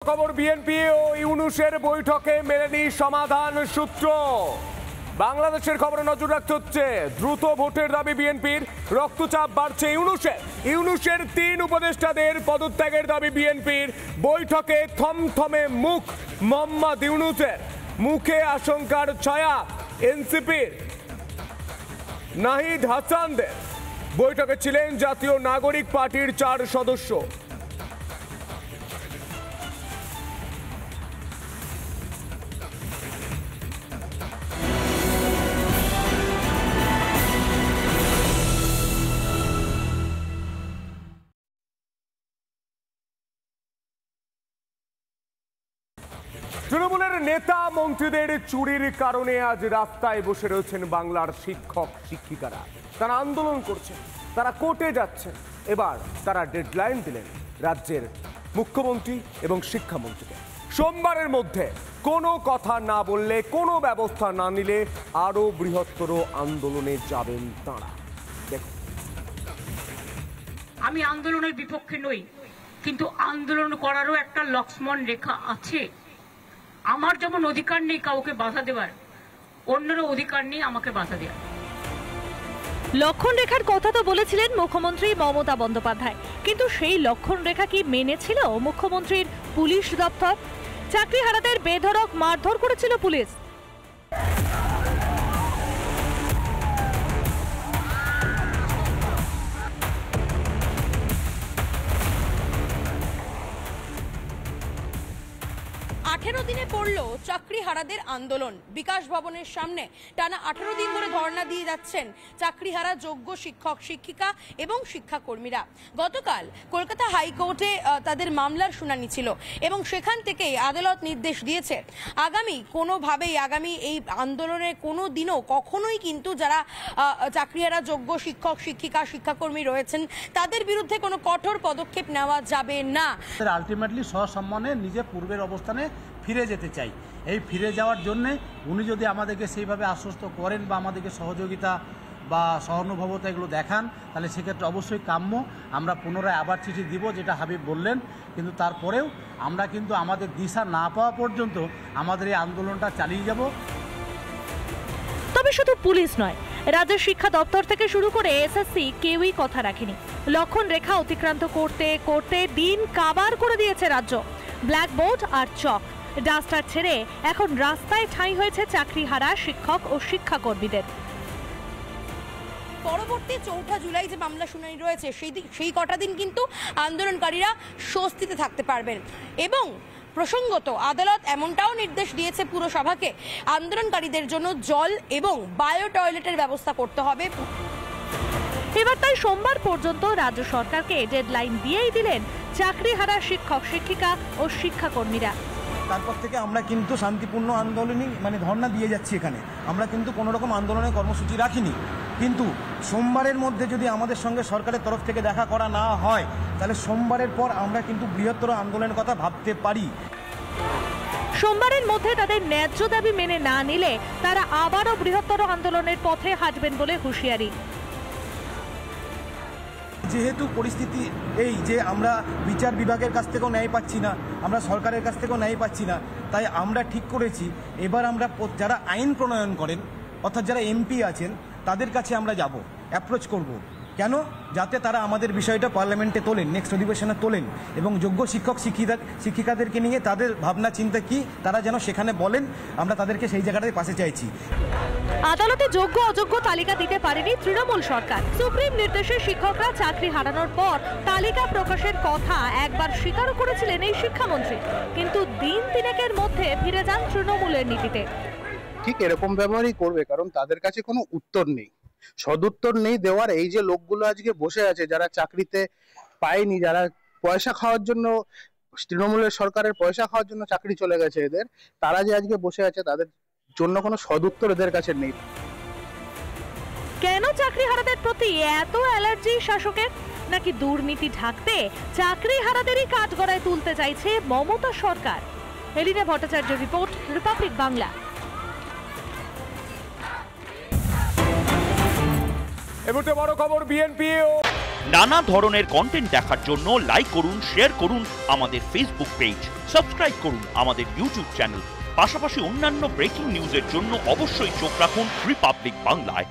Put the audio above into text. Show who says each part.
Speaker 1: খবর, বিএনপি ও ইউনূসের বৈঠকে মেলেনি সমাধান সূত্র। বাংলাদেশের খবরে নজর রাখতে হচ্ছে। দ্রুত ভোটের দাবি বিএনপির, রক্তচাপ বাড়ছে ইউনূসের 3 উপদেষ্টাদের পদত্যাগের দাবি বিএনপির। বৈঠকে থমথমে মুখ মোহাম্মদ ইউনূসের, মুখে আশঙ্কার ছায়া এনসিপির নাহিদ হাসানদের। বৈঠকে ছিলেন জাতীয় নাগরিক পার্টির 4 সদস্য। তৃণমূলের নেতা মন্ত্রীদের চুরির কারণে আজ রাস্তায় বসে রয়েছেন বাংলার শিক্ষক শিক্ষিকারা। তারা আন্দোলন করছেন, তারা কোর্টে যাচ্ছেন। এবার তারা ডেডলাইন দিলেন রাজ্যের মুখ্যমন্ত্রী এবং শিক্ষামন্ত্রীকে। সোমবারের মধ্যে কোনো কথা না বললে, কোনো ব্যবস্থা না নিলে আরো বৃহত্তর আন্দোলনে যাবেন তাঁরা। দেখুন,
Speaker 2: আমি আন্দোলনের বিপক্ষে নই, কিন্তু আন্দোলন করারও একটা লক্ষ্মণ রেখা আছে। আমার যেমন অধিকার নেই কাউকে বাধা দেওয়ার, অন্যেরও অধিকার নেই আমাকে বাধা দেওয়ার।
Speaker 3: লক্ষণ রেখার কথা তো বলেছিলেন মুখ্যমন্ত্রী মমতা বন্দ্যোপাধ্যায়, কিন্তু সেই লক্ষণ রেখা কি মেনেছিল মুখ্যমন্ত্রীর পুলিশ দপ্তর? চাকরিহারাদের বেধড়ক মারধর করেছিল পুলিশ।
Speaker 4: 18 দিনে পড়ল চাকরিহারাদের আন্দোলন। বিকাশ ভবনের সামনে টানা 18 দিন ধরে ধর্ণা দিয়ে যাচ্ছেন চাকরিহারা যোগ্য শিক্ষক শিক্ষিকা এবং শিক্ষাকর্মীরা। গতকাল কলকাতা হাইকোর্টে তাদের মামলার শুনানি ছিল এবং সেখান থেকেই আদালত নির্দেশ দিয়েছে আগামী এই আন্দোলনের কোনো দিনও কখনোই কিন্তু যারা চাকরিহারা যোগ্য শিক্ষক শিক্ষিকা শিক্ষাকর্মী রয়েছেন তাদের বিরুদ্ধে কোনো কঠোর পদক্ষেপ নেওয়া যাবে না।
Speaker 5: আলটিমেটলি সসম্মানে নিজে পূর্বের অবস্থানে ফিরে যেতে চাই। এই ফিরে যাওয়ার জন্য উনি যদি আমাদেরকে সেইভাবে আশ্বস্ত করেন বা আমাদেরকে সহযোগিতা বা সহানুভবতা এগুলো দেখান, তাহলে সেক্ষেত্রে অবশ্যই কাম্য। আমরা পুনরায় আবার চিঠি দিব, যেটা হাবিব বললেন, কিন্তু তারপরেও আমরা কিন্তু আমাদের দিশা না পাওয়া পর্যন্ত আমাদের এই আন্দোলনটা চালিয়ে যাব।
Speaker 3: তবে শুধু পুলিশ নয়, রাজ্যের শিক্ষা দপ্তর থেকে শুরু করে এসএসসি কেউই কথা রাখেনি। লক্ষণ রেখা অতিক্রান্ত করতে করতে দিন কাবার করে দিয়েছে রাজ্য। ব্ল্যাকবোর্ড আর চক ডাস্টার ছেড়ে এখন রাস্তায় ঠাঁই হয়েছে চাকরিহারা শিক্ষক ও শিক্ষাকর্মীদের।
Speaker 4: পরবর্তী 4 জুলাই যে মামলা শুনানি রয়েছে সেই কটা দিন কিন্তু আন্দোলনকারীরা স্বস্তিতে থাকতে পারবেন। এবং প্রসঙ্গত আদালত এমনটাও নির্দেশ দিয়েছে পুরসভাকে আন্দোলনকারীদের জন্য জল এবং বায়ো টয়লেটের ব্যবস্থা করতে হবে।
Speaker 3: এবার তাই সোমবার পর্যন্ত রাজ্য সরকারকে ডেডলাইন দিয়েই দিলেন চাকরিহারা শিক্ষক শিক্ষিকা ও শিক্ষাকর্মীরা।
Speaker 6: তারপর থেকে আমরা কিন্তু শান্তিপূর্ণ আন্দোলনই ধর্ণা দিয়ে যাচ্ছি। এখানে আমরা কিন্তু কোনো রকম আন্দোলনের কর্মসূচি রাখিনি, কিন্তু সোমবারের মধ্যে যদি আমাদের সঙ্গে সরকারের তরফ থেকে দেখা করা না হয় তাহলে সোমবারের পর আমরা কিন্তু বৃহত্তর আন্দোলনের কথা ভাবতে পারি।
Speaker 3: সোমবারের মধ্যে তাদের ন্যায্য দাবি মেনে না নিলে তারা আবারও বৃহত্তর আন্দোলনের পথে হাঁটবেন বলে হুঁশিয়ারি।
Speaker 6: যেহেতু পরিস্থিতি এই যে আমরা বিচার বিভাগের কাছ থেকেও ন্যায় পাচ্ছি না, আমরা সরকারের কাছ থেকেও ন্যায় পাচ্ছি না, তাই আমরা ঠিক করেছি এবার আমরা যারা আইন প্রণয়ন করেন অর্থাৎ যারা এমপি আছেন তাদের কাছে আমরা যাব, অ্যাপ্রোচ করব। কেন? যাতে তারা আমাদের বিষয়টা পার্লামেন্টে তোলেন, নেক্সট অধিবেশনে তোলেন এবং যোগ্য শিক্ষক শিক্ষিকাদেরকে নিয়ে তাদের ভাবনা চিন্তা কি তারা যেন সেখানে বলেন। আমরা তাদেরকে সেই জায়গাটায় পাশে চাইছি।
Speaker 3: আদালতে যোগ্য অযোগ্য তালিকা দিতে পারেনি তৃণমূল সরকার। সুপ্রিম নির্দেশে শিক্ষকরা চাকরি হারানোর পর তালিকা প্রকাশের কথা একবার স্বীকারও করেছিলেন এই শিক্ষামন্ত্রী, কিন্তু দিন তিনেকের মধ্যে ফিরে যান তৃণমূলের নীতিতে।
Speaker 7: ঠিক এরকম ব্যবহারই করবে, কারণ তাদের কাছে কোনো উত্তর নেই, সদুত্তর নেই দেওয়ার। এই যে লোকগুলো আজকে বসে আছে যারা চাকরিতে পায়নি, যারা পয়সা খাওয়ার জন্য তৃণমূলের সরকারের পয়সা খাওয়ার জন্য চাকরি চলে গেছে এদের, তারা যে আজকে বসে আছে তাদের জন্য কোনো সদুত্তর এদের কাছে নেই।
Speaker 3: কেন চাকরিহারাদের প্রতি এত অ্যালার্জি শাসকের? নাকি দুর্নীতি ঢাকতে চাকরিহারাদেরই কাঠগড়ায় তুলতে চাইছে মমতা সরকার? এলিনা ভট্টাচার্য রিপোর্ট, রিপাবলিক বাংলা।
Speaker 1: এমুহূর্তে বড় খবর, বিএনপি ও
Speaker 8: নানা ধরনের কন্টেন্ট দেখার জন্য লাইক করুন, শেয়ার করুন আমাদের ফেসবুক পেজ, সাবস্ক্রাইব করুন আমাদের ইউটিউব চ্যানেল। পাশাপাশি অন্যান্য ব্রেকিং নিউজের জন্য অবশ্যই চোখ রাখুন রিপাবলিক বাংলায়।